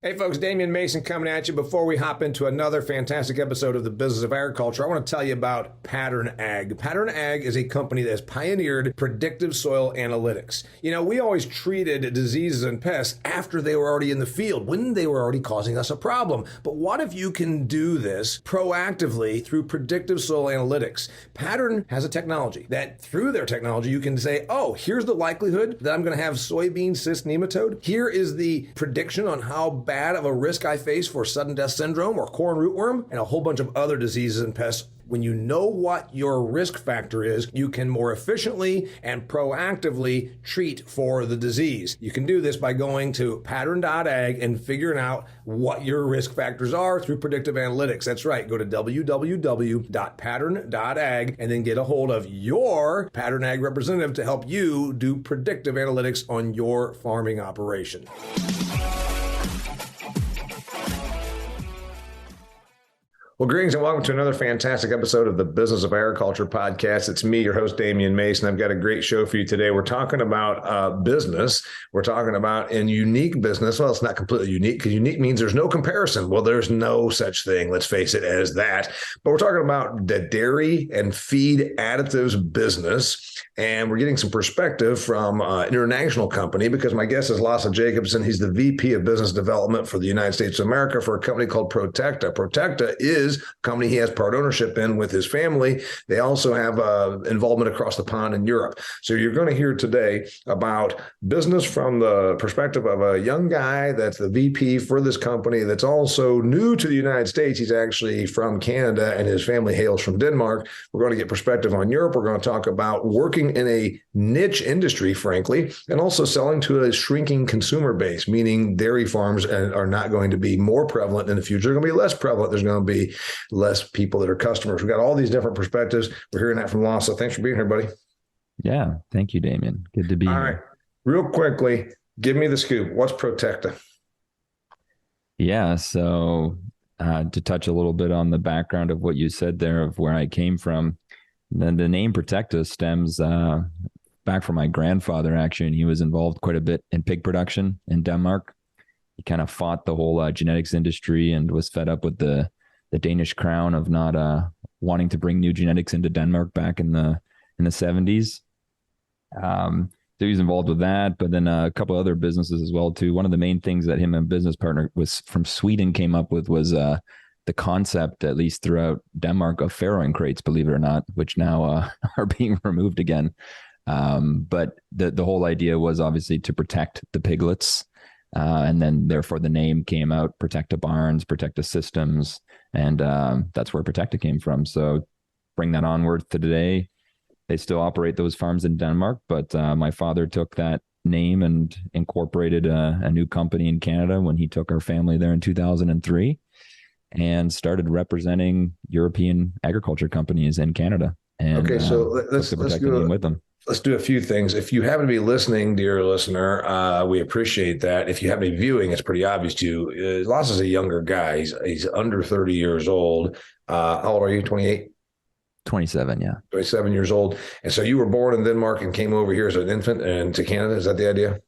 Hey folks, Damian Mason coming at you. Before we hop into another fantastic episode of the Business of Agriculture, I want to tell you about Pattern Ag. Pattern Ag is a company that has pioneered predictive soil analytics. You know, we always treated diseases and pests after they were already in the field, when they were already causing us a problem. But what if you can do this proactively through predictive soil analytics? Pattern has a technology that through their technology, you can say, oh, here's the likelihood that I'm going to have soybean cyst nematode. Here is the prediction on how bad of a risk I face for sudden death syndrome or corn rootworm and a whole bunch of other diseases and pests. When you know what your risk factor is, you can more efficiently and proactively treat for the disease. You can do this by going to pattern.ag and figuring out what your risk factors are through predictive analytics. That's right. Go to www.pattern.ag and then get a hold of your Pattern Ag representative to help you do predictive analytics on your farming operation. Well, greetings and welcome to another fantastic episode of the Business of Agriculture podcast. It's me, your host, Damian Mason. I've got a great show for you today. We're talking about business. We're talking about a unique business. Well, it's not completely unique because unique means there's no comparison. Well, there's no such thing, let's face it, as that. But we're talking about the dairy and feed additives business. And we're getting some perspective from an international company because my guest is Lasse Jakobsen. He's the VP of Business Development for the United States of America for a company called Protekta. Protekta is a company he has part ownership in with his family. They also have involvement across the pond in Europe. So you're going to hear today about business from the perspective of a young guy that's the VP for this company that's also new to the United States. He's actually from Canada and his family hails from Denmark. We're going to get perspective on Europe. We're going to talk about working in a niche industry, frankly, and also selling to a shrinking consumer base, meaning dairy farms are not going to be more prevalent in the future. They're going to be less prevalent. There's going to be less people that are customers. We've got all these different perspectives. We're hearing that from Lasse. Thanks for being here, buddy. Yeah. Thank you, Damian. Good to be here. All right. Real quickly, give me the scoop. What's Protekta? Yeah. So to touch a little bit on the background of what you said there of where I came from, then the name Protekta stems back from my grandfather, actually, and he was involved quite a bit in pig production in Denmark. He kind of fought the whole genetics industry and was fed up with the Danish crown of not wanting to bring new genetics into Denmark back in the 70s. So he was involved with that, but then a couple other businesses as well too. One of the main things that him and business partner was from Sweden came up with was the concept, at least throughout Denmark, of farrowing crates, believe it or not, which now are being removed again. But the whole idea was obviously to protect the piglets. And then therefore the name came out, Protekta Barns, Protekta Systems. And that's where Protekta came from. So bring that onward to today. They still operate those farms in Denmark, but my father took that name and incorporated a new company in Canada when he took our family there in 2003 and started representing European agriculture companies in Canada. And okay, so let's go with them. Let's do a few things. If you happen to be listening, dear listener, we appreciate that. If you happen to be viewing, it's pretty obvious to you. Lasse is a younger guy. He's under 30 years old. How old are you? 28? 27, yeah. 27 years old. And so you were born in Denmark and came over here as an infant and to Canada. Is that the idea?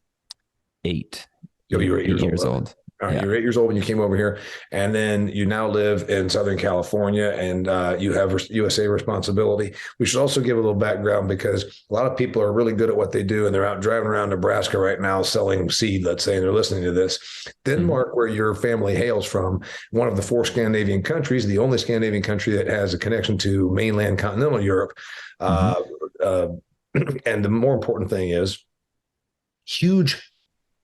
8. You were 8 years old. All right, yeah. You were 8 years old when you came over here, and then you now live in Southern California, and you have USA responsibility. We should also give a little background because a lot of people are really good at what they do, and they're out driving around Nebraska right now selling seed, let's say, and they're listening to this. Denmark, where your family hails from, one of the 4 Scandinavian countries, the only Scandinavian country that has a connection to mainland continental Europe. And the more important thing is huge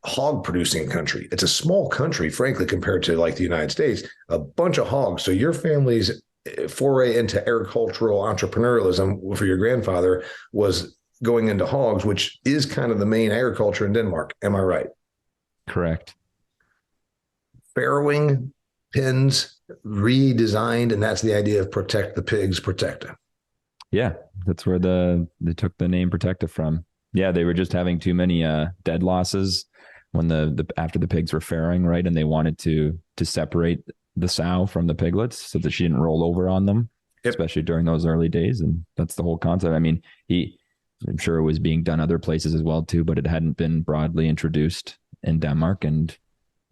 hog producing country. It's a small country, frankly, compared to like the United States, a bunch of hogs. So your family's foray into agricultural entrepreneurialism for your grandfather was going into hogs, which is kind of the main agriculture in Denmark. Am I right? Correct. Farrowing, pins, redesigned, and that's the idea of protect the pigs, Protekta. Yeah, that's where they took the name Protekta from. Yeah, they were just having too many dead losses when the after the pigs were farrowing, right? And they wanted to separate the sow from the piglets so that she didn't roll over on them, especially during those early days. And that's the whole concept. I mean, I'm sure it was being done other places as well too, but it hadn't been broadly introduced in Denmark. And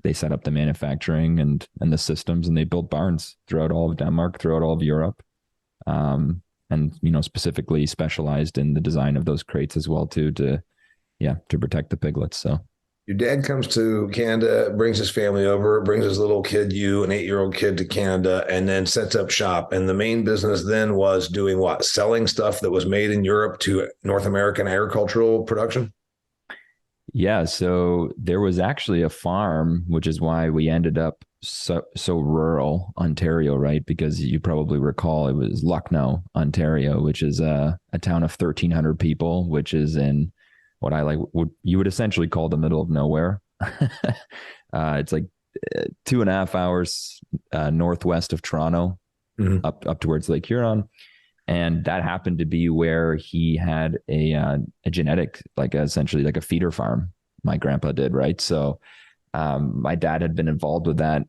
they set up the manufacturing and the systems, and they built barns throughout all of Denmark, throughout all of Europe. And, specifically specialized in the design of those crates as well too, to protect the piglets. So your dad comes to Canada, brings his family over, brings his little kid, an 8-year-old kid, to Canada, and then sets up shop. And the main business then was doing what? Selling stuff that was made in Europe to North American agricultural production? Yeah, so there was actually a farm, which is why we ended up so rural Ontario, right? Because you probably recall it was Lucknow, Ontario, which is a town of 1,300 people, which is in what you would essentially call the middle of nowhere. It's like 2.5 hours northwest of Toronto, up towards Lake Huron. And that happened to be where he had a genetic, essentially like a feeder farm. My grandpa did, right? So my dad had been involved with that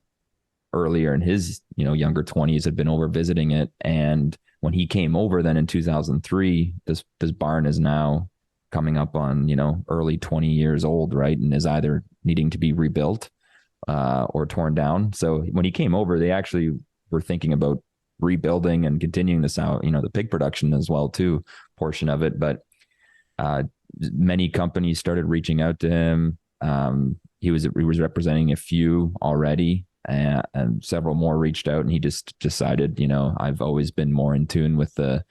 earlier in his, younger 20s, had been over visiting it. And when he came over then in 2003, this barn is now coming up on, early 20 years old, right? And is either needing to be rebuilt or torn down. So when he came over, they actually were thinking about rebuilding and continuing this out, the pig production as well too, portion of it. But many companies started reaching out to him. He was representing a few already, and several more reached out, and he just decided, I've always been more in tune with the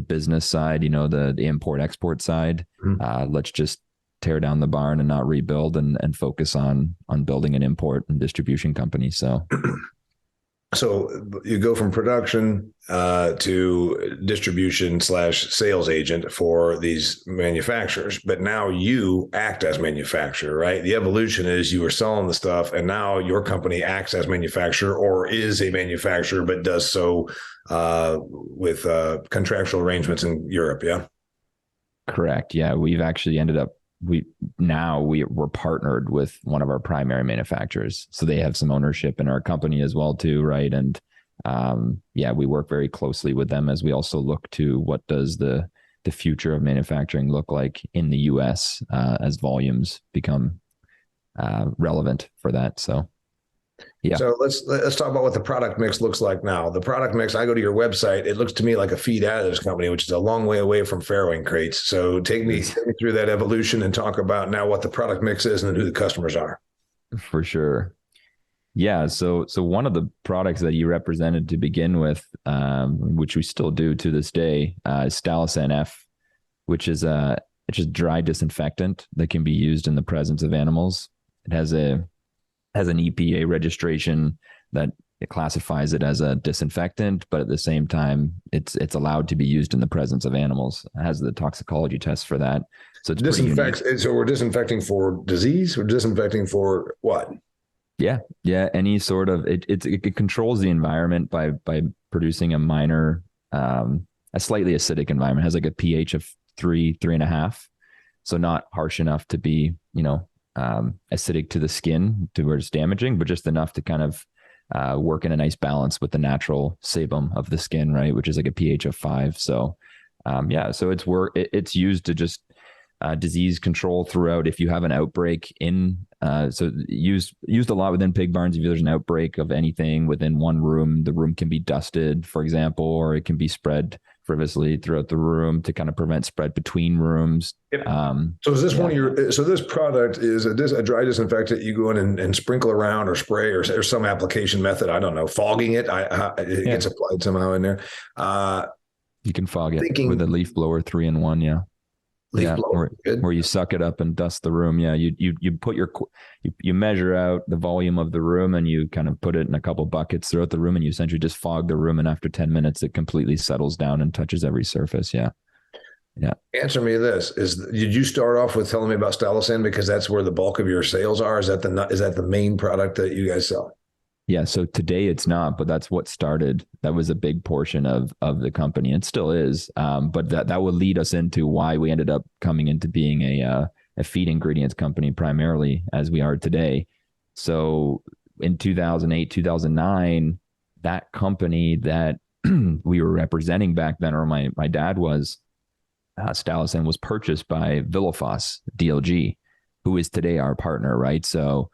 business side, the import export side. Let's just tear down the barn and not rebuild, and focus on building an import and distribution company. So you go from production to distribution / sales agent for these manufacturers, but now you act as manufacturer, right? The evolution is you were selling the stuff, and now your company acts as manufacturer, or is a manufacturer, but does so with contractual arrangements in Europe. Yeah. Correct. Yeah. We've actually ended up, we're partnered with one of our primary manufacturers. So they have some ownership in our company as well too. Right. And we work very closely with them as we also look to what does the future of manufacturing look like in the US as volumes become relevant for that. So yeah. So let's talk about what the product mix looks like now. The product mix, I go to your website, it looks to me like a feed additives company, which is a long way away from farrowing crates. So take me through that evolution and talk about now what the product mix is and who the customers are. For sure. Yeah. So one of the products that you represented to begin with, which we still do to this day, is Stalosan F, which is it's just dry disinfectant that can be used in the presence of animals. It has an EPA registration that it classifies it as a disinfectant, but at the same time, it's allowed to be used in the presence of animals. It has the toxicology test for that. So it's So we're disinfecting for disease. We're disinfecting for what? Yeah. Any sort of it controls the environment by producing a minor, a slightly acidic environment. It has like a pH of 3.5, so not harsh enough to be acidic to the skin to where it's damaging, but just enough to kind of work in a nice balance with the natural sebum of the skin, right? Which is like a pH of 5. So so it's used to just disease control throughout. If you have an outbreak so used a lot within pig barns. If there's an outbreak of anything within one room, the room can be dusted, for example, or it can be spread frivolously throughout the room to kind of prevent spread between rooms. Yep. So is this one of your? So this product is a dry disinfectant. You go in and sprinkle around or spray or some application method. I don't know, fogging it. It gets applied somehow in there. You can fog it with a leaf blower 3-in-1. Yeah. Where you suck it up and dust the room. Yeah, you put you measure out the volume of the room and you kind of put it in a couple buckets throughout the room, and you essentially just fog the room, and after 10 minutes it completely settles down and touches every surface. Yeah. Answer me this: did you start off with telling me about Stalosan because that's where the bulk of your sales are? Is that the main product that you guys sell? Yeah. So today it's not, but that's what started. That was a big portion of the company. It still is. But that would lead us into why we ended up coming into being a feed ingredients company primarily as we are today. So in 2008, 2009, that company that we were representing back then, or my dad was, Stalosan, was purchased by Villafos DLG, who is today our partner, right? So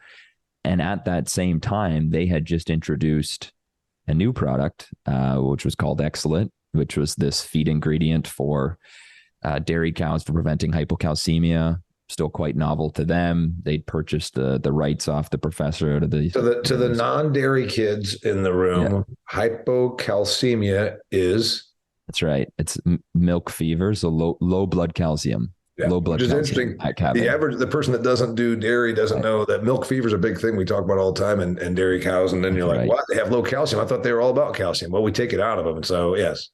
and at that same time, they had just introduced a new product, which was called Excellent, which was this feed ingredient for dairy cows for preventing hypocalcemia. Still quite novel to them. They'd purchased the rights off the professor to the non-dairy kids in the room. Hypocalcemia is that's right. It's milk fever, so low blood calcium. Yeah, low blood which is calcium interesting. The person that doesn't do dairy doesn't know that milk fever is a big thing we talk about all the time, and dairy cows. And then you're like, what? They have low calcium. I thought they were all about calcium. Well, we take it out of them. And so, yes.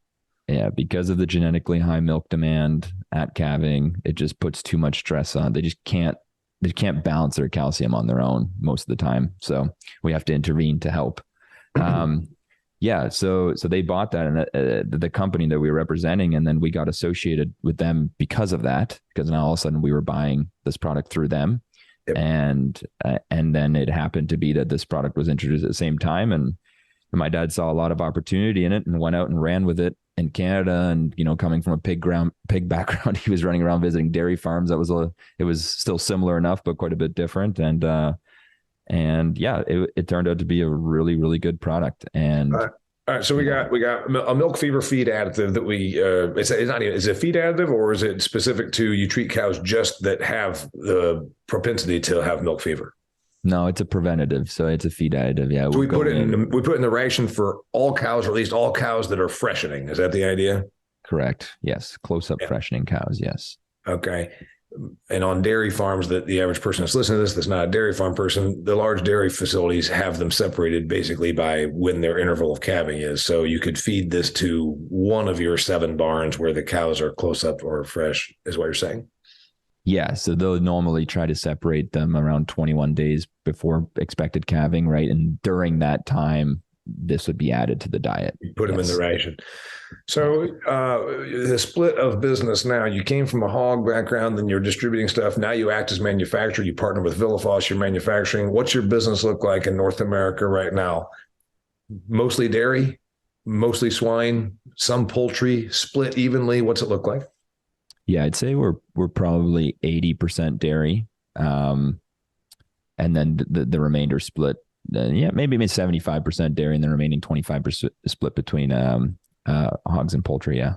Yeah, because of the genetically high milk demand at calving, it just puts too much stress on. They can't balance their calcium on their own most of the time. So we have to intervene to help. Yeah, so they bought that, and the company that we were representing, and then we got associated with them because of that. Because now all of a sudden we were buying this product through them, yep. and then it happened to be that this product was introduced at the same time, and my dad saw a lot of opportunity in it and went out and ran with it in Canada. And coming from a pig background, he was running around visiting dairy farms. It was still similar enough, but quite a bit different. And yeah, it turned out to be a really, really good product. And all right, so we got a milk fever feed additive that we is it a feed additive, or is it specific to you treat cows just that have the propensity to have milk fever? No, it's a preventative, so it's a feed additive. Yeah, so we put it in the ration for all cows, or at least all cows that are freshening. Is that the idea? Correct. Yes, close-up freshening cows. Yes. Okay. And on dairy farms, that the average person that's listening to this, that's not a dairy farm person, the large dairy facilities have them separated basically by when their interval of calving is. So you could feed this to one of your 7 barns where the cows are close up or fresh, is what you're saying? Yeah, so they'll normally try to separate them around 21 days before expected calving, right? And during that time, this would be added to the diet. You put them in the ration. So the split of business now, you came from a hog background, then you're distributing stuff. Now you act as manufacturer. You partner with Villafos, you're manufacturing. What's your business look like in North America right now? Mostly dairy, mostly swine, some poultry, split evenly. What's it look like? Yeah, I'd say we're probably 80% dairy, and then the remainder split. Maybe 75% dairy, and the remaining 25% split between hogs and poultry. Yeah.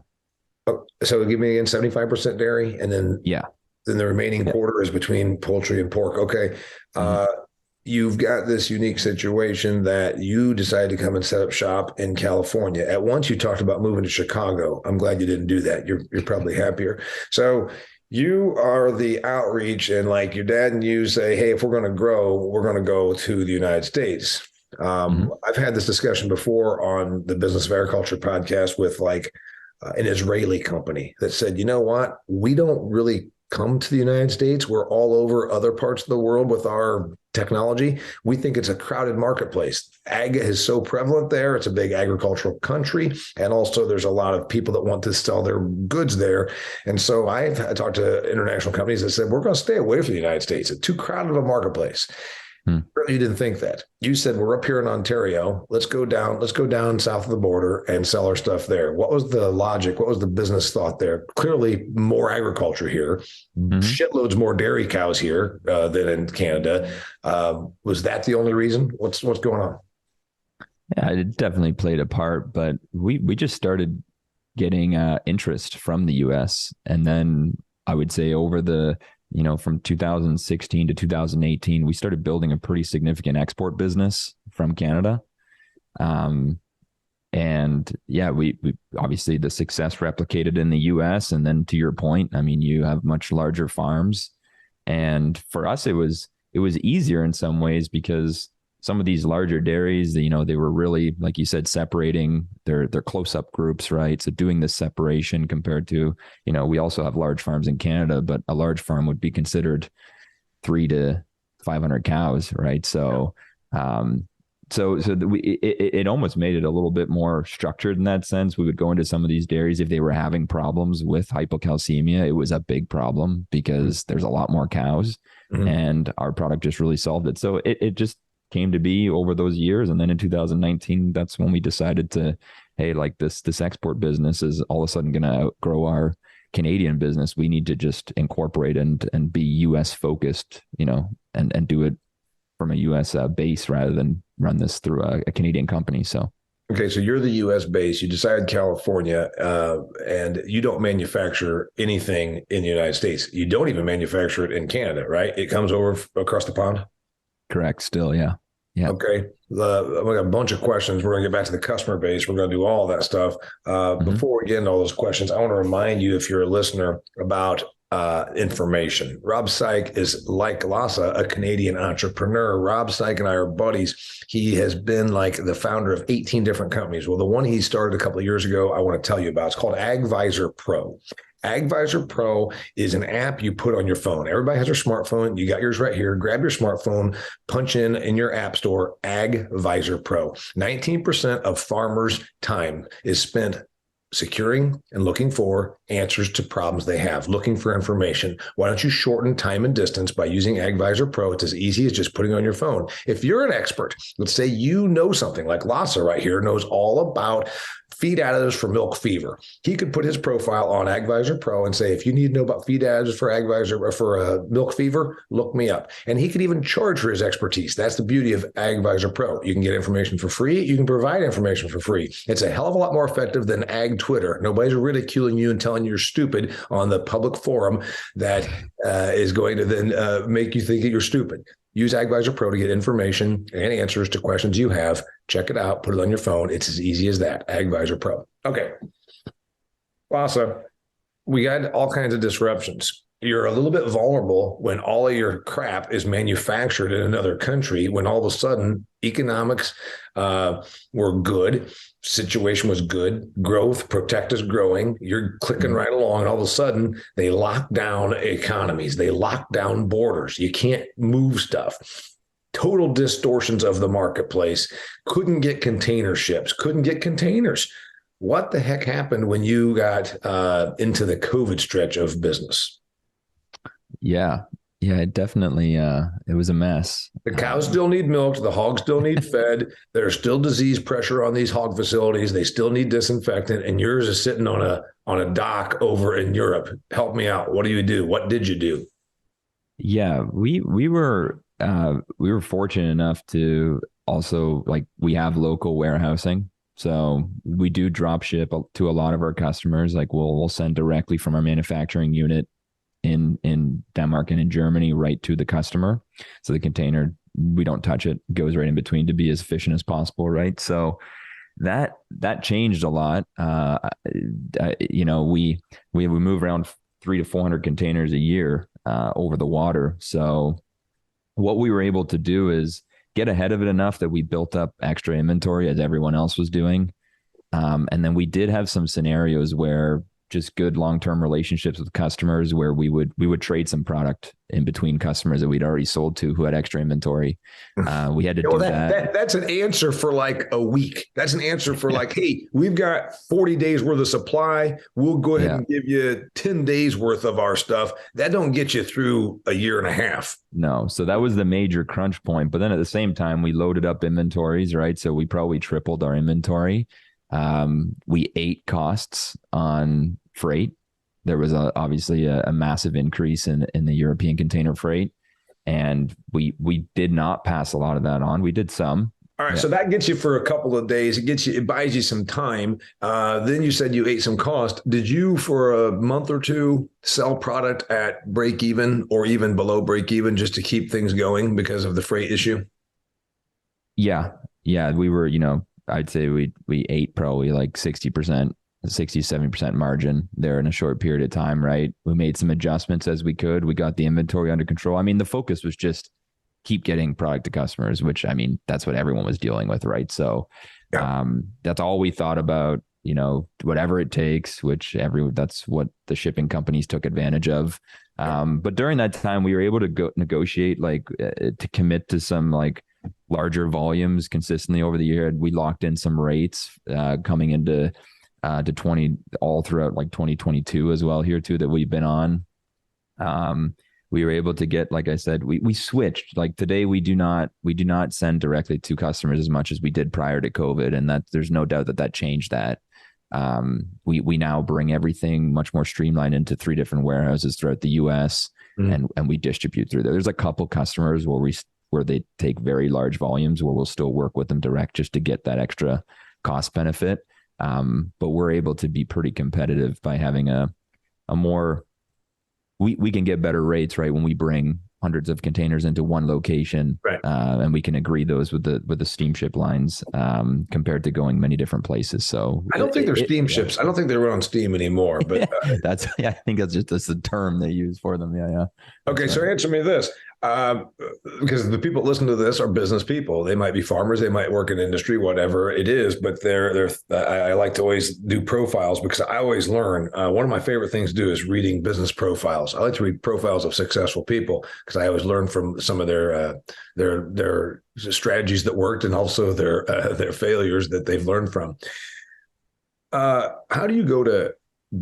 Oh, so give me again 75% dairy, and then then the remaining quarter is between poultry and pork. Okay. You've got this unique situation that you decided to come and set up shop in California. At once you talked about moving to Chicago. I'm glad you didn't do that. You're probably happier. So you are the outreach, and like your dad and you say, hey, if we're going to grow, we're going to go to the United States. I've had this discussion before on the Business of Agriculture podcast with an Israeli company that said, you know what, we don't really come to the United States. We're all over other parts of the world with our technology. We think it's a crowded marketplace. Ag is so prevalent there. It's a big agricultural country. And also there's a lot of people that want to sell their goods there. And so I talked to international companies that said, we're going to stay away from the United States. It's too crowded of a marketplace. You didn't think that. You said, we're up here in Ontario. Let's go down south of the border and sell our stuff there. What was the logic? What was the business thought there? Clearly more agriculture here, shitloads more dairy cows here than in Canada. Was that the only reason? What's going on? Yeah, it definitely played a part, but we just started getting interest from the US. And then I would say over from 2016 to 2018, we started building a pretty significant export business from Canada. And yeah, we obviously the success replicated in the US. And then to your point, I mean, you have much larger farms. And for us, it was easier in some ways because some of these larger dairies, they were really, like you said, separating their close-up groups, right? So doing this separation compared to, we also have large farms in Canada, but a large farm would be considered 300 to 500 cows, right? So, it almost made it a little bit more structured in that sense. We would go into some of these dairies if they were having problems with hypocalcemia. It was a big problem because there's a lot more cows, and our product just really solved it. So it just came to be over those years. And then in 2019, that's when we decided to, hey, like this export business is all of a sudden going to outgrow our Canadian business. We need to just incorporate and be US focused, and do it from a US base rather than run this through a Canadian company. So. Okay, so you're the U.S. base. You decided California, and you don't manufacture anything in the United States. You don't even manufacture it in Canada, right? It comes over across the pond. Correct. Still, yeah. Yeah. Okay. We got a bunch of questions. We're going to get back to the customer base. We're going to do all that stuff. Before we get into all those questions, I want to remind you, if you're a listener, about information. Rob Syke is, like Lasse, a Canadian entrepreneur. Rob Syke and I are buddies. He has been like the founder of 18 different companies. Well, the one he started a couple of years ago, I want to tell you about. It's called AgVisor Pro. AgVisor Pro is an app you put on your phone. Everybody has their smartphone. You got yours right here. Grab your smartphone, punch in your app store, AgVisor Pro. 19% of farmers' time is spent securing and looking for answers to problems they have, looking for information. Why don't you shorten time and distance by using AgVisor Pro? It's as easy as just putting it on your phone. If you're an expert, let's say you know something, like Lasse right here knows all about feed additives for milk fever. He could put his profile on AgVisor Pro and say, if you need to know about feed additives for AgVisor or for milk fever, look me up. And he could even charge for his expertise. That's the beauty of AgVisor Pro. You can get information for free. You can provide information for free. It's a hell of a lot more effective than Ag Twitter. Nobody's ridiculing you and telling you you're stupid on the public forum that is going to then make you think that you're stupid. Use AgVisor Pro to get information and answers to questions you have. Check it out. Put it on your phone. It's as easy as that. AgVisor Pro. Okay. Lasse, we got all kinds of disruptions. You're a little bit vulnerable when all of your crap is manufactured in another country, when all of a sudden economics were good, situation was good, growth, Protekta's growing, you're clicking right along, and all of a sudden they lock down economies, they lock down borders, you can't move stuff. Total distortions of the marketplace, couldn't get container ships, couldn't get containers. What the heck happened when you got into the COVID stretch of business? Yeah, it definitely, it was a mess. The cows still need milked. The hogs still need fed. There's still disease pressure on these hog facilities. They still need disinfectant. And yours is sitting on a dock over in Europe. Help me out. What do you do? What did you do? Yeah, we were fortunate enough to also, like, we have local warehousing. So we do drop ship to a lot of our customers. Like we'll send directly from our manufacturing unit in Denmark and in Germany right to the customer. So the container, we don't touch it, goes right in between to be as efficient as possible, right? So that changed a lot. We move around 300 to 400 containers a year over the water. So what we were able to do is get ahead of it enough that we built up extra inventory as everyone else was doing. And then we did have some scenarios where just good long-term relationships with customers where we would trade some product in between customers that we'd already sold to who had extra inventory. We had to do that. That's an answer for like a week. That's an answer for like, hey, we've got 40 days worth of supply. We'll go ahead and give you 10 days worth of our stuff. That don't get you through a year and a half. No. So that was the major crunch point. But then at the same time, we loaded up inventories, right? So we probably tripled our inventory. We ate costs on freight. There was obviously a massive increase in the European container freight, and we did not pass a lot of that on. We did some. All right, so that gets you for a couple of days. It buys you some time. Then you said you ate some cost. Did you, for a month or two, sell product at break even or even below break even just to keep things going because of the freight issue? Yeah, we were, I'd say we ate probably like 60%, 70% margin there in a short period of time, right? We made some adjustments as we could. We got the inventory under control. I mean, the focus was just keep getting product to customers, which, I mean, that's what everyone was dealing with, right? So that's all we thought about, whatever it takes, that's what the shipping companies took advantage of. But during that time, we were able to negotiate, to commit to some larger volumes consistently over the year. We locked in some rates coming into to 20 all throughout 2022 as well here too that we've been on. We were able to get, like I said, we switched. Like today, we do not send directly to customers as much as we did prior to COVID, and that there's no doubt that changed that. We now bring everything much more streamlined into 3 different warehouses throughout the U.S. and we distribute through there. There's a couple customers where where they take very large volumes, where we'll still work with them direct just to get that extra cost benefit. But we're able to be pretty competitive by having a more, we can get better rates, right, when we bring hundreds of containers into one location, Right. And we can agree those with the steamship lines, compared to going many different places. So I don't think they're steamships. I don't think they run on steam anymore, but I think that's the term they use for them. Yeah. okay. So answer me this, because the people that listen to this are business people. They might be farmers, they might work in industry, whatever it is. But I like to always do profiles because I always learn. One of my favorite things to do is reading business profiles. I like to read profiles of successful people because I always learn from some of their strategies that worked and also their failures that they've learned from. How do you go to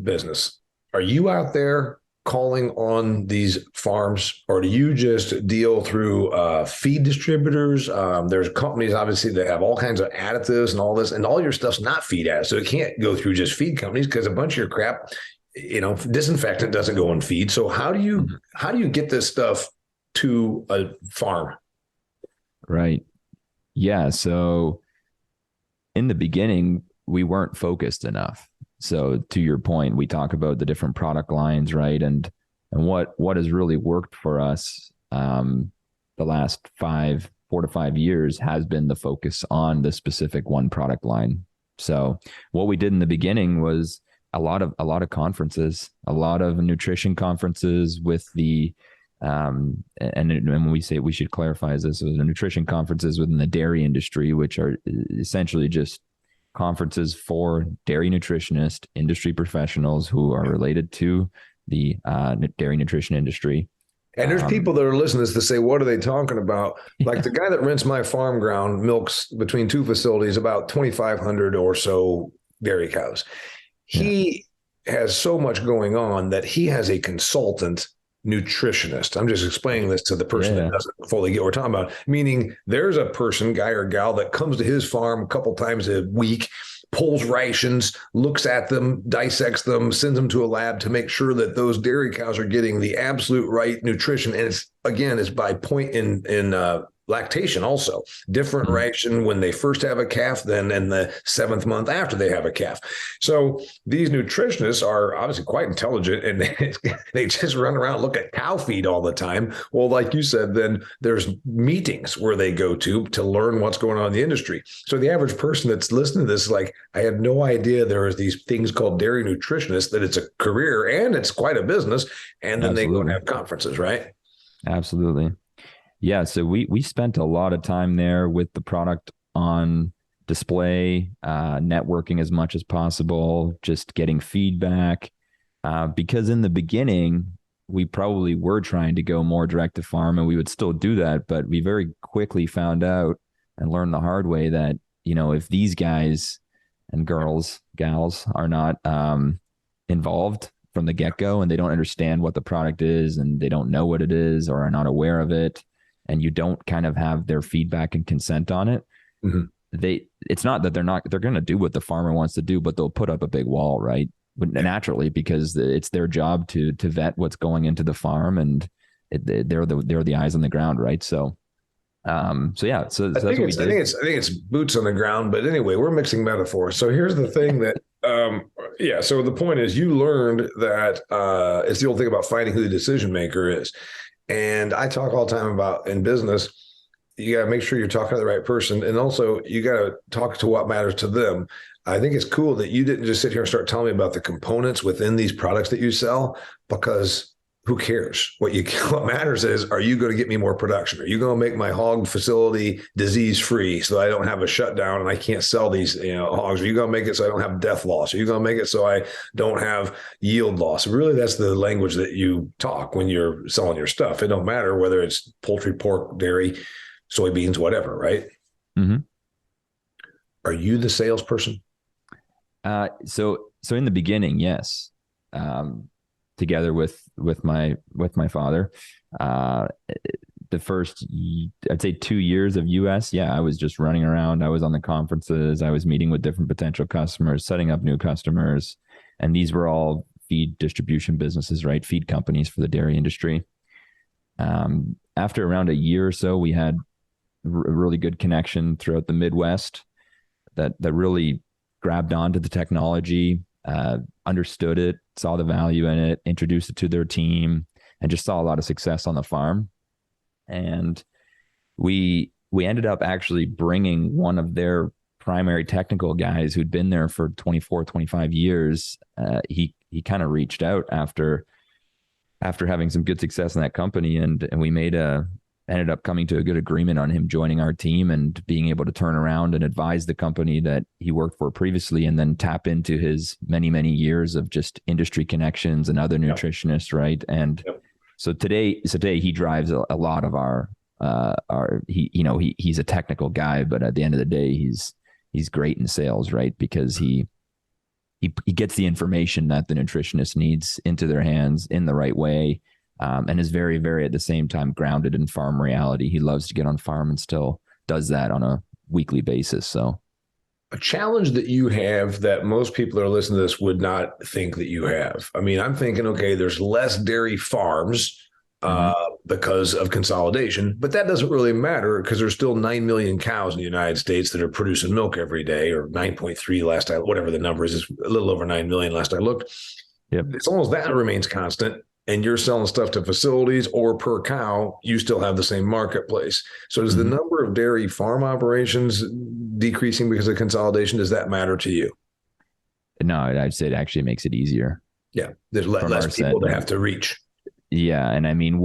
business? Are you out there calling on these farms, or do you just deal through feed distributors? There's companies, obviously, that have all kinds of additives and all this, and all your stuff's not feed additives. So it can't go through just feed companies because a bunch of your crap, disinfectant doesn't go in feed. So how do you get this stuff to a farm? Right. Yeah. So in the beginning, we weren't focused enough. So to your point, we talk about the different product lines, right? And what has really worked for us, the last 4 to 5 years has been the focus on the specific one product line. So what we did in the beginning was a lot of conferences, a lot of nutrition conferences with the and when we say, we should clarify this, it was the nutrition conferences within the dairy industry, which are essentially just conferences for dairy nutritionist industry professionals who are related to the dairy nutrition industry. And there's people that are listening to this to say, what are they talking about? Like the guy that rents my farm ground milks between two facilities about 2,500 or so dairy cows. He has so much going on that he has a consultant nutritionist. I'm just explaining this to the person that doesn't fully get what we're talking about, meaning there's a person, guy or gal, that comes to his farm a couple times a week, pulls rations, looks at them, dissects them, sends them to a lab to make sure that those dairy cows are getting the absolute right nutrition. And it's by point in lactation also. Different ration when they first have a calf than in the 7th month after they have a calf. So these nutritionists are obviously quite intelligent, and they just run around and look at cow feed all the time. Well, like you said, then there's meetings where they go to learn what's going on in the industry. So the average person that's listening to this is like, I had no idea there was these things called dairy nutritionists, that it's a career and it's quite a business. And then Absolutely. They go and have conferences, right? Absolutely. Yeah, so we spent a lot of time there with the product on display, networking as much as possible, just getting feedback. Because in the beginning, we probably were trying to go more direct to farm, and we would still do that. But we very quickly found out and learned the hard way that, if these guys and gals are not involved from the get-go, and they don't understand what the product is, and they don't know what it is, or are not aware of it, and you don't kind of have their feedback and consent on it, it's not that they're going to do what the farmer wants to do, but they'll put up a big wall, right? Naturally, because it's their job to vet what's going into the farm, and they're the eyes on the ground, right? So that's what we did. I think it's boots on the ground, but anyway, we're mixing metaphors. So here's the thing that, so the point is, you learned that it's the old thing about finding who the decision maker is. And I talk all the time about, in business, you got to make sure you're talking to the right person. And also you got to talk to what matters to them. I think it's cool that you didn't just sit here and start telling me about the components within these products that you sell, because who cares? What matters is, are you going to get me more production? Are you going to make my hog facility disease free so I don't have a shutdown and I can't sell these hogs? Are you going to make it so I don't have death loss? Are you going to make it so I don't have yield loss? Really, that's the language that you talk when you're selling your stuff. It don't matter whether it's poultry, pork, dairy, soybeans, whatever, right? Mm-hmm. Are you the salesperson? So in the beginning, yes. Together with my father, the first, I'd say 2 years of US, I was just running around. I was on the conferences. I was meeting with different potential customers, setting up new customers, and these were all feed distribution businesses, right? Feed companies for the dairy industry. after around a year or so, we had a really good connection throughout the Midwest that really grabbed onto the technology, understood it, saw the value in it, introduced it to their team, and just saw a lot of success on the farm. And we ended up actually bringing one of their primary technical guys who'd been there for 24, 25 years. He kind of reached out after having some good success in that company, and we ended up coming to a good agreement on him joining our team and being able to turn around and advise the company that he worked for previously, and then tap into his many, many years of just industry connections and other nutritionists. Right. And so today he drives a lot of he's a technical guy, but at the end of the day, he's great in sales, right? Because he gets the information that the nutritionist needs into their hands in the right way. And is very, very at the same time grounded in farm reality. He loves to get on farm and still does that on a weekly basis. So a challenge that you have that most people that are listening to this would not think that you have. I mean, I'm thinking, okay, there's less dairy farms because of consolidation, but that doesn't really matter because there's still 9 million cows in the United States that are producing milk every day, or 9.3 last time, whatever the number is a little over 9 million last I looked. Yep. It's almost that remains constant. And you're selling stuff to facilities, or per cow, you still have the same marketplace. So is the number of dairy farm operations decreasing because of consolidation? Does that matter to you? No, I'd say it actually makes it easier. Yeah. There's less people to have to reach. Yeah. And I mean,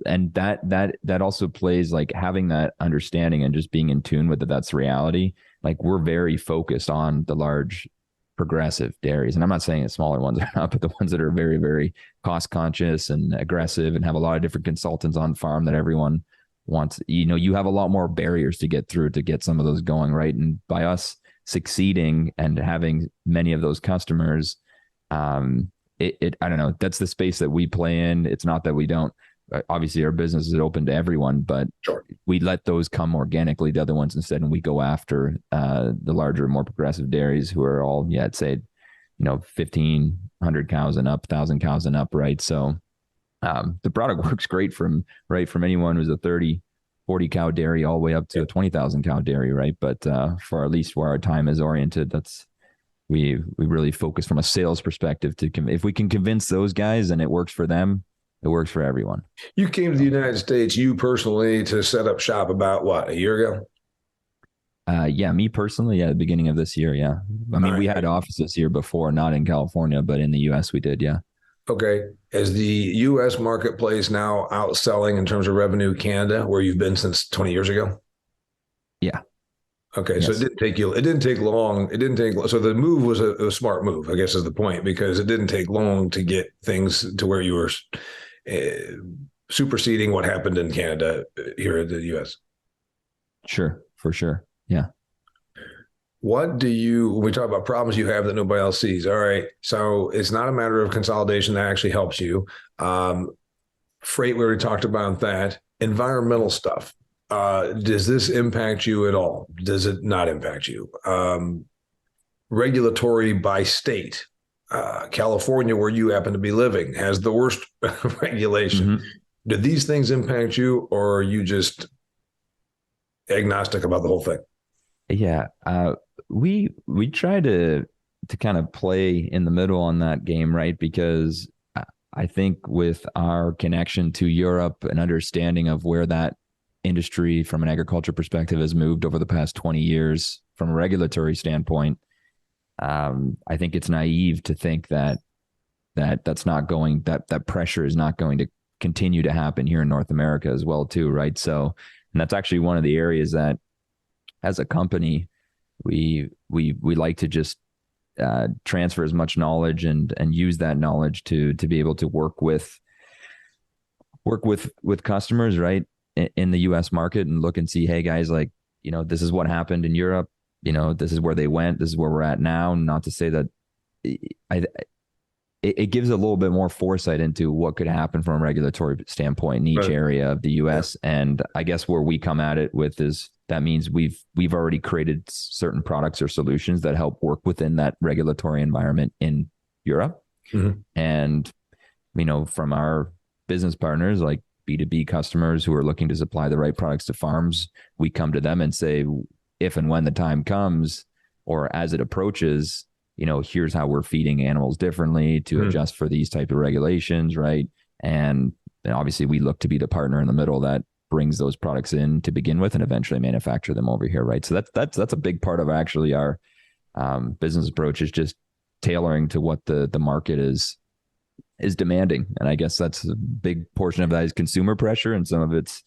that also plays, like, having that understanding and just being in tune with that's reality. Like, we're very focused on the large progressive dairies. And I'm not saying the smaller ones are not, but the ones that are very, very cost conscious and aggressive and have a lot of different consultants on farm that everyone wants. You have a lot more barriers to get through to get some of those going, right? And by us succeeding and having many of those customers, I don't know, that's the space that we play in. It's not that we don't. Obviously, our business is open to everyone, but we let those come organically, the other ones, instead, and we go after the larger, more progressive dairies who are all, I'd say, 1,500 cows and up, 1,000 cows and up, right? So the product works great from anyone who's a 30, 40 cow dairy all the way up to a 20,000 cow dairy, right? But for at least where our time is oriented, we really focus from a sales perspective if we can convince those guys and it works for them, it works for everyone. You came to the United States, you personally, to set up shop about what, a year ago? Yeah, me personally, the beginning of this year. Yeah. I mean, we had offices here before, not in California, but in the US we did. Yeah. Okay. Is the US marketplace now outselling in terms of revenue Canada, where you've been since 20 years ago? Yeah. Okay. Yes. So it didn't take long. So the move was a smart move, I guess is the point, because it didn't take long to get things to where you were superseding what happened in Canada here in the US. Sure. For sure. Yeah. When we talk about problems you have that nobody else sees, all right, so it's not a matter of consolidation that actually helps you. Freight, we already talked about that. Environmental stuff. Does this impact you at all? Does it not impact you? Regulatory by state. California, where you happen to be living, has the worst regulation. Mm-hmm. Do these things impact you, or are you just agnostic about the whole thing? Yeah. We try to kind of play in the middle on that game, right? Because I think with our connection to Europe and understanding of where that industry from an agriculture perspective has moved over the past 20 years from a regulatory standpoint, I think it's naive to think that pressure is not going to continue to happen here in North America as well too, right? So, and that's actually one of the areas that as a company, we like to just transfer as much knowledge and use that knowledge to be able to work with customers, right, in the US market, and look and see, hey guys, like, this is what happened in Europe, this is where they went, this is where we're at now. Not to say that it gives a little bit more foresight into what could happen from a regulatory standpoint in each area of the US. Yeah. And I guess where we come at it with is that means we've already created certain products or solutions that help work within that regulatory environment in Europe. Mm-hmm. And, from our business partners, like, B2B customers who are looking to supply the right products to farms, we come to them and say, if and when the time comes, or as it approaches, here's how we're feeding animals differently to adjust for these type of regulations, right? And obviously we look to be the partner in the middle that brings those products in to begin with and eventually manufacture them over here, right? So that's a big part of actually our business approach, is just tailoring to what the market is demanding. And I guess that's a big portion of that is consumer pressure, and some of it's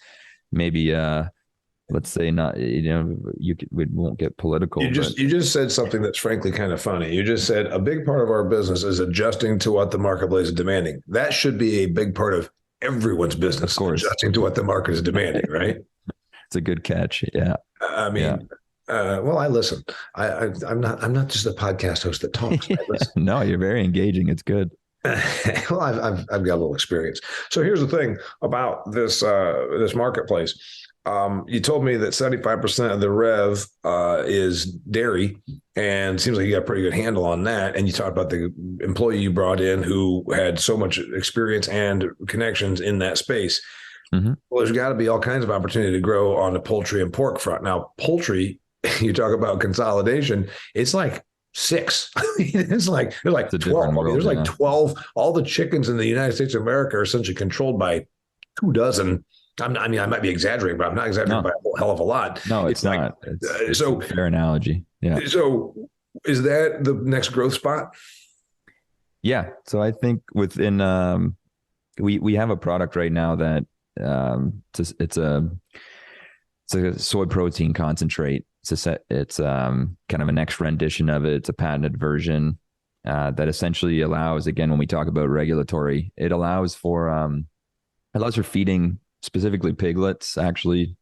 maybe let's say not, we won't get political. You just said something that's frankly kind of funny. You just said a big part of our business is adjusting to what the marketplace is demanding. That should be a big part of everyone's business, of course, adjusting to what the market is demanding, right? It's a good catch. Yeah. I mean, well, I listen. I'm not just a podcast host that talks. No, you're very engaging. It's good. Well, I've got a little experience. So here's the thing about this marketplace. You told me that 75% of the rev is dairy, and it seems like you got a pretty good handle on that. And you talked about the employee you brought in who had so much experience and connections in that space. Mm-hmm. Well, there's got to be all kinds of opportunity to grow on the poultry and pork front. Now, poultry, you talk about consolidation, it's like 6. There's like 12. There's like 12. All the chickens in the United States of America are essentially controlled by 2 dozen. I might be exaggerating, but I'm not exaggerating by a whole hell of a lot. No, it's not. It's a fair analogy. Yeah. So is that the next growth spot? Yeah. So I think within, we have a product right now that it's a soy protein concentrate. It's kind of a next rendition of it. It's a patented version that essentially allows, again, when we talk about regulatory, it allows for feeding specifically piglets actually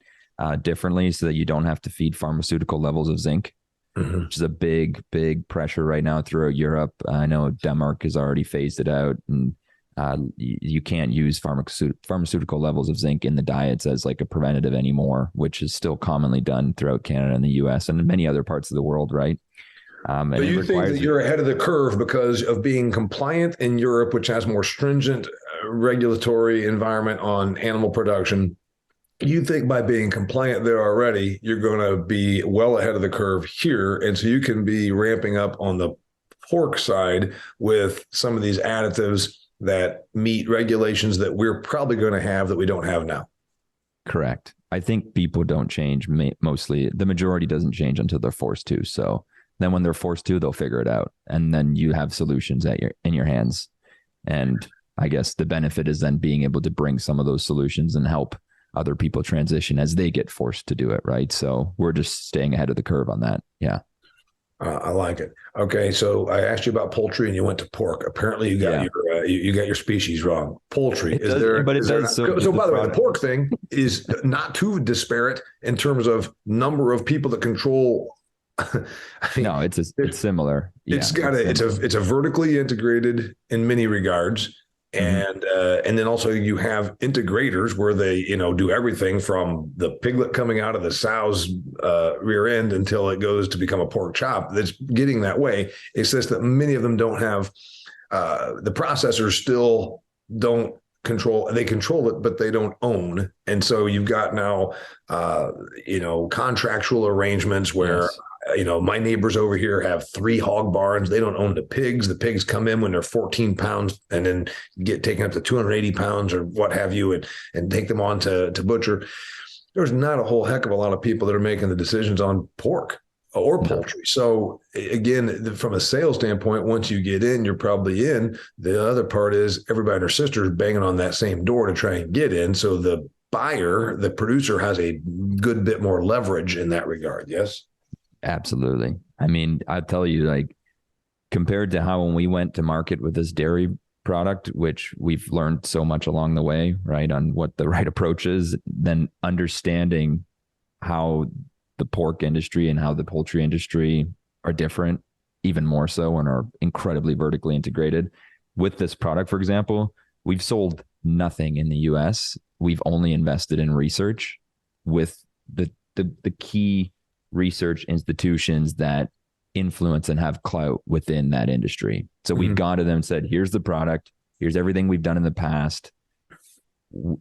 differently, so that you don't have to feed pharmaceutical levels of zinc, which is a big pressure right now throughout Europe. I know Denmark has already phased it out, and you can't use pharmaceutical levels of zinc in the diets as like a preventative anymore, which is still commonly done throughout Canada and the US and many other parts of the world, right? But you think that you're ahead of the curve because of being compliant in Europe, which has more stringent regulatory environment on animal production. You think by being compliant there already, you're going to be well ahead of the curve here. And so you can be ramping up on the pork side with some of these additives that meet regulations that we're probably going to have that we don't have now. Correct. I think people don't change. Mostly the majority doesn't change until they're forced to. So then when they're forced to, they'll figure it out. And then you have solutions in your hands. And I guess the benefit is then being able to bring some of those solutions and help other people transition as they get forced to do it. Right. So we're just staying ahead of the curve on that. Yeah. I like it. Okay. So I asked you about poultry and you went to pork. Apparently you got you got your species wrong. Poultry. So by the way, the pork thing is not too disparate in terms of number of people that control. No, it's similar. It's a vertically integrated in many regards. And then also you have integrators where they, do everything from the piglet coming out of the sow's rear end until it goes to become a pork chop. That's getting that way. It's just that many of them don't have the processors still don't control. They control it, but they don't own. And so you've got now, contractual arrangements where. Yes. My neighbors over here have 3 hog barns. They don't own the pigs. The pigs come in when they're 14 pounds and then get taken up to 280 pounds or what have you and take them on to butcher. There's not a whole heck of a lot of people that are making the decisions on pork or poultry. So again, from a sales standpoint, once you get in, you're probably in. The other part is everybody and their sister is banging on that same door to try and get in. So the buyer, the producer has a good bit more leverage in that regard. Yes. Absolutely. I mean, I tell you, like, compared to how when we went to market with this dairy product, which we've learned so much along the way, right, on what the right approach is, then understanding how the pork industry and how the poultry industry are different, even more so, and are incredibly vertically integrated. With this product, for example, we've sold nothing in the US. We've only invested in research with the key research institutions that influence and have clout within that industry. So we've gone to them and said, here's the product. Here's everything we've done in the past.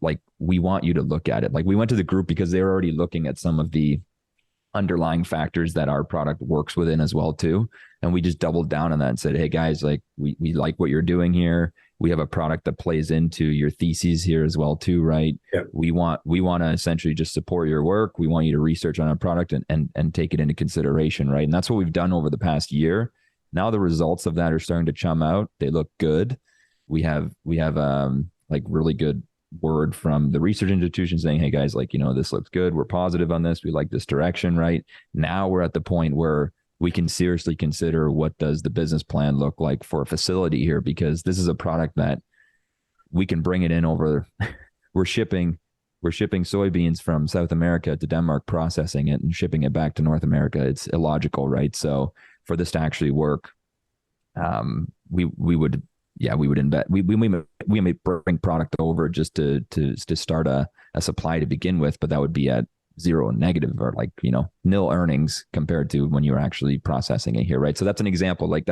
like, we want you to look at it. Like, we went to the group because they were already looking at some of the underlying factors that our product works within as well too. And we just doubled down on that and said, hey guys, like we like what you're doing here. We have a product that plays into your theses here as well too, right? Yep. We want to essentially just support your work. We want you to research on our product and take it into consideration, right? And that's what we've done over the past year. Now the results of that are starting to chum out. They look good. We have like really good word from the research institution saying, hey guys, like, this looks good. We're positive on this. We like this direction, right? Now we're at the point where we can seriously consider what does the business plan look like for a facility here, because this is a product that we can bring it in over. We're shipping soybeans from South America to Denmark, processing it and shipping it back to North America. It's illogical, right? So for this to actually work, we would invest. We may bring product over just to start a supply to begin with, but that would be at zero negative, or like, nil earnings compared to when you're actually processing it here, right? So that's an example. Like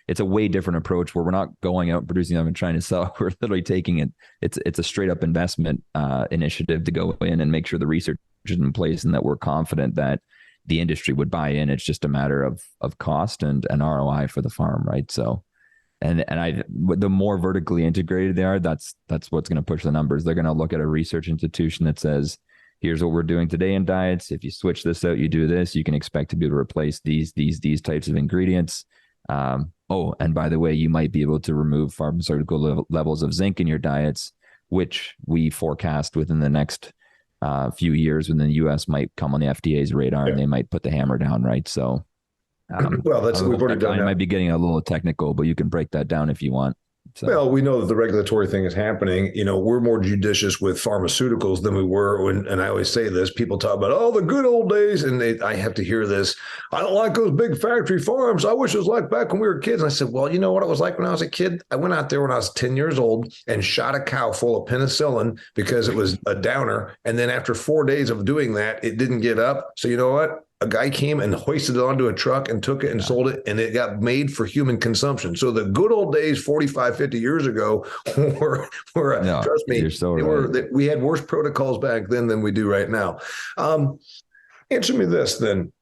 it's a way different approach where we're not going out and producing them and trying to sell. We're literally taking it. It's a straight up investment initiative to go in and make sure the research is in place and that we're confident that the industry would buy in. It's just a matter of cost and ROI for the farm, right? So. And the more vertically integrated they are, that's what's going to push the numbers. They're going to look at a research institution that says, here's what we're doing today in diets. If you switch this out, you do this, you can expect to be able to replace these types of ingredients. And by the way, you might be able to remove pharmaceutical levels of zinc in your diets, which we forecast within the next few years within the U.S. might come on the FDA's radar, and they might put the hammer down, right? So. We've already done that. I might be getting a little technical, but you can break that down if you want. So. Well, we know that the regulatory thing is happening. We're more judicious with pharmaceuticals than we were when, and I always say this, people talk about, the good old days. And I have to hear this. I don't like those big factory farms. I wish it was like back when we were kids. And I said, well, you know what it was like when I was a kid? I went out there when I was 10 years old and shot a cow full of penicillin because it was a downer. And then after 4 days of doing that, it didn't get up. So you know what? A guy came and hoisted it onto a truck and took it and sold it, and it got made for human consumption. So the good old days 45, 50 years ago were trust me, you're so right. We had worse protocols back then than we do right now. Answer me this then.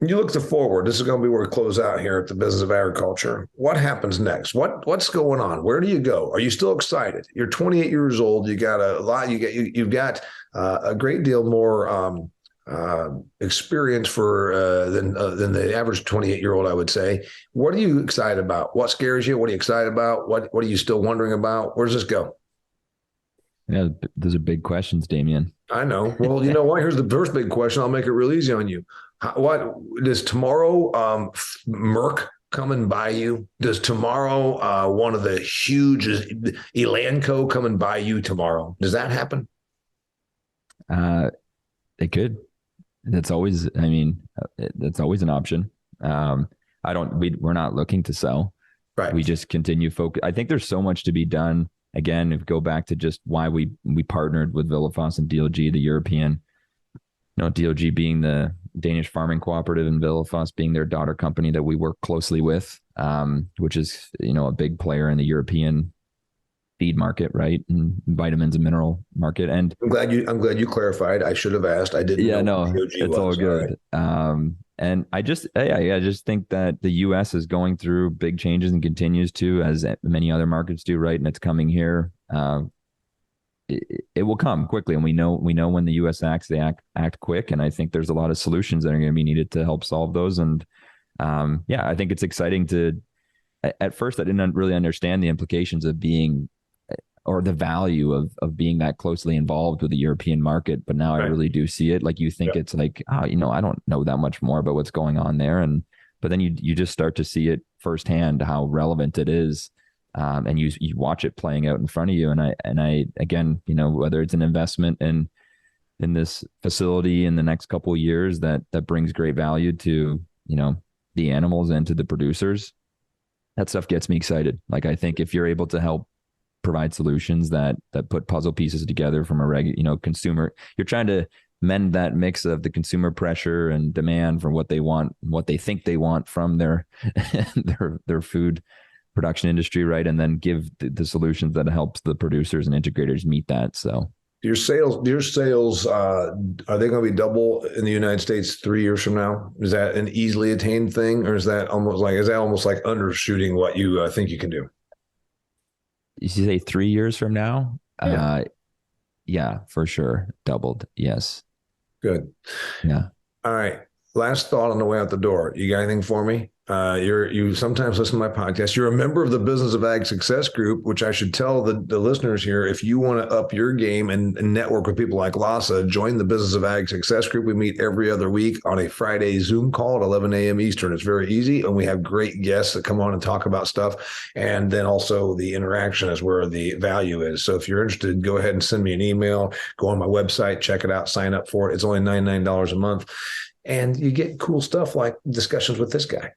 You look forward. This is going to be where we close out here at the Business of Agriculture. What happens next? What's going on? Where do you go? Are you still excited? You're 28 years old. You got a lot. You've got a great deal more experience than the average 28-year-old, I would say. What are you excited about? What scares you? What are you excited about? What are you still wondering about? Where does this go? Yeah, those are big questions, Damian. I know. Well, you know what? Here's the first big question. I'll make it real easy on you. What does tomorrow Merck come and buy you? Does tomorrow one of the huge Elanco come and buy you tomorrow? Does that happen? It could. That's always an option. We're not looking to sell. Right. We just continue focus. I think there's so much to be done. Again, if we go back to just why we partnered with Villafos and DLG, the European, DLG being the Danish farming cooperative and Villafos being their daughter company that we work closely with, which is, a big player in the European feed market, right? And vitamins and mineral market. And I'm glad you clarified. I should have asked. I didn't. Yeah, no, it's all good. Right. And I just think that the U.S. is going through big changes and continues to, as many other markets do, right? And it's coming here. It will come quickly, and we know when the U.S. acts, they act quick. And I think there's a lot of solutions that are going to be needed to help solve those. And I think it's exciting to. At first, I didn't really understand the implications of being, or the value of being that closely involved with the European market. But now I really do see it. Like, you think it's like, I don't know that much more about what's going on there. But then you just start to see it firsthand, how relevant it is. And you watch it playing out in front of you. And I again, whether it's an investment in this facility in the next couple of years that brings great value to, the animals and to the producers, that stuff gets me excited. Like, I think if you're able to help provide solutions that put puzzle pieces together from a consumer, you're trying to mend that mix of the consumer pressure and demand for what they want, what they think they want from their their food production industry, right? And then give the solutions that helps the producers and integrators meet that. So your sales, are they going to be double in the United States 3 years from now? Is that an easily attained thing, or is that almost like undershooting what you think you can do? you say 3 years from now? Yeah. Yeah, for sure. Doubled. Yes. Good. Yeah. All right. Last thought on the way out the door. You got anything for me? You sometimes listen to my podcast. You're a member of the Business of Ag Success Group, which I should tell the listeners here. If you want to up your game and network with people like Lasse, join the Business of Ag Success Group. We meet every other week on a Friday Zoom call at 11 a.m. Eastern. It's very easy, and we have great guests that come on and talk about stuff. And then also the interaction is where the value is. So if you're interested, go ahead and send me an email. Go on my website, check it out, sign up for it. It's only $99 a month, and you get cool stuff like discussions with this guy.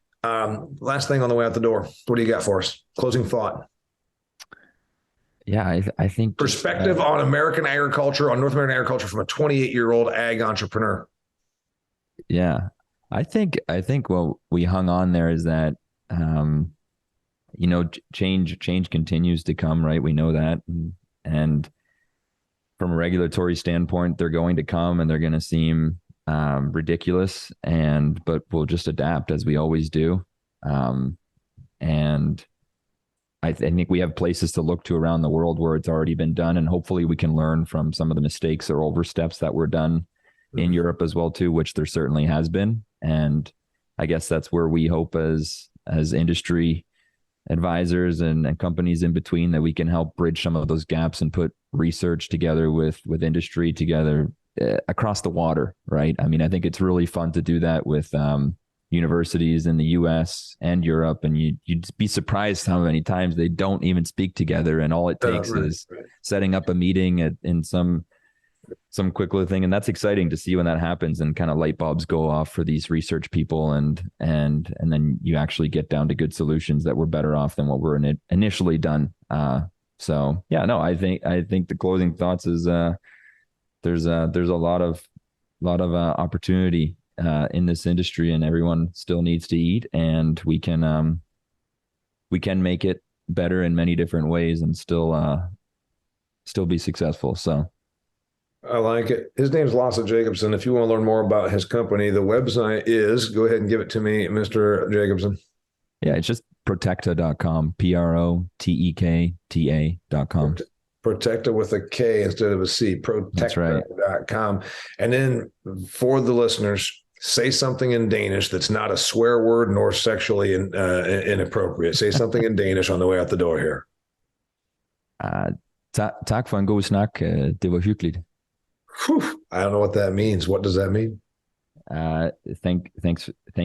Last thing on the way out the door. What do you got for us? Closing thought. Yeah, I think Perspective on American agriculture, on North American agriculture from a 28-year-old ag entrepreneur. Yeah, I think what we hung on there is that, change continues to come, right? We know that. And from a regulatory standpoint, they're going to come and they're going to seem ridiculous, but we'll just adapt as we always do. And I think we have places to look to around the world where it's already been done, and hopefully we can learn from some of the mistakes or oversteps that were done in Europe as well too, which there certainly has been. And I guess that's where we hope as industry advisors and companies in between, that we can help bridge some of those gaps and put research together with industry together across the water, right? I mean, I think it's really fun to do that with universities in the US and Europe, and you'd be surprised how many times they don't even speak together, and all it takes is setting up a meeting in some quick little thing. And that's exciting to see when that happens, and kind of light bulbs go off for these research people, and then you actually get down to good solutions that were better off than what were initially done. So yeah, no, I think the closing thoughts is there's a lot of opportunity in this industry, and everyone still needs to eat, and we can make it better in many different ways and still be successful. So I like it. His name's Lasse Jakobsen. If you want to learn more about his company, the website is, go ahead and give it to me, Mr. Jakobsen. Yeah, it's just protekta.com, Protekta.com. Protekta with a K instead of a C, protekta.com. And then for the listeners, say something in Danish that's not a swear word nor sexually inappropriate. Say something in Danish on the way out the door here. Tak for en god snak. Det var hyggeligt. I don't know what that means. What does that mean? Thank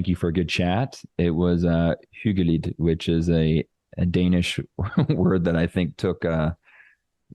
you for a good chat. It was hyggeligt, which is a Danish word that I think took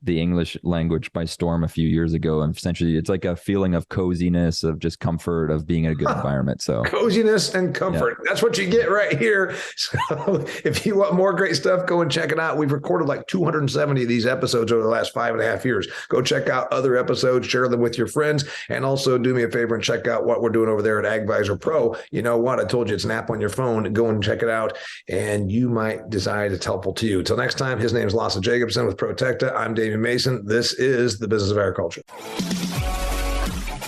the English language by storm a few years ago. And essentially it's like a feeling of coziness, of just comfort, of being in a good environment. So coziness and comfort. Yeah. That's what you get right here. So if you want more great stuff, go and check it out. We've recorded like 270 of these episodes over the last 5.5 years. Go check out other episodes, share them with your friends, and also do me a favor and check out what we're doing over there at AgVisor Pro. You know what? I told you it's an app on your phone. Go and check it out, and you might decide it's helpful to you. Till next time, his name is Lasse Jakobsen with Protekta. I'm Damian Mason. This is the Business of Agriculture.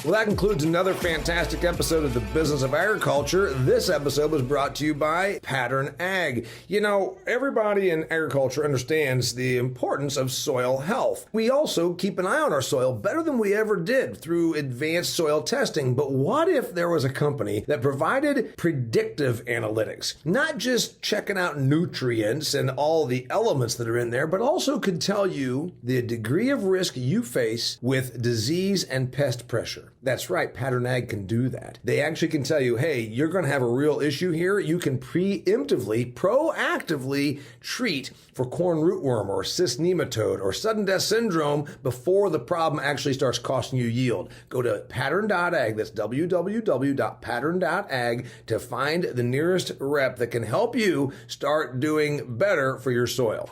Well, that concludes another fantastic episode of the Business of Agriculture. This episode was brought to you by Pattern Ag. You know, everybody in agriculture understands the importance of soil health. We also keep an eye on our soil better than we ever did through advanced soil testing. But what if there was a company that provided predictive analytics, not just checking out nutrients and all the elements that are in there, but also could tell you the degree of risk you face with disease and pest pressure? That's right, Pattern Ag can do that. They actually can tell you, hey, you're going to have a real issue here. You can proactively treat for corn rootworm or cyst nematode or sudden death syndrome before the problem actually starts costing you yield. Go to pattern.ag, that's www.pattern.ag, to find the nearest rep that can help you start doing better for your soil.